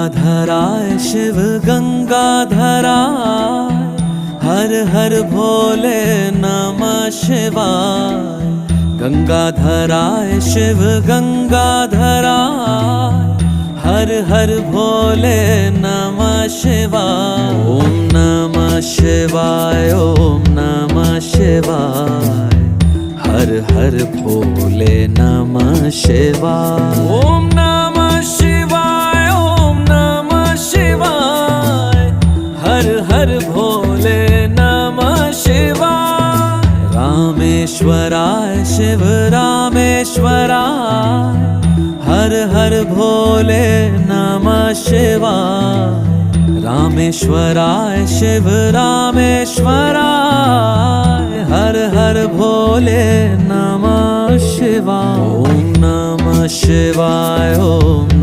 गंगाधराय शिव गंगाधराय, हर हर भोले नमः शिवाय। गंगाधराय शिव गंगाधराय, हर हर भोले नमः शिवाय। ओम नमः शिवाय, ओम नमः शिवाय, हर हर भोले नमः शिवाय। ओम नमः शिवाय, ओम नमः शिवाय, हर हर भोले नमः शिवाय। रामेश्वराय शिव रामेश्वराय, हर हर भोले नमः शिवाय। रामेश्वराय शिव रामेश्वराय, हर हर भोले नमः शिवाय। ओम नमः शिवाय, ओम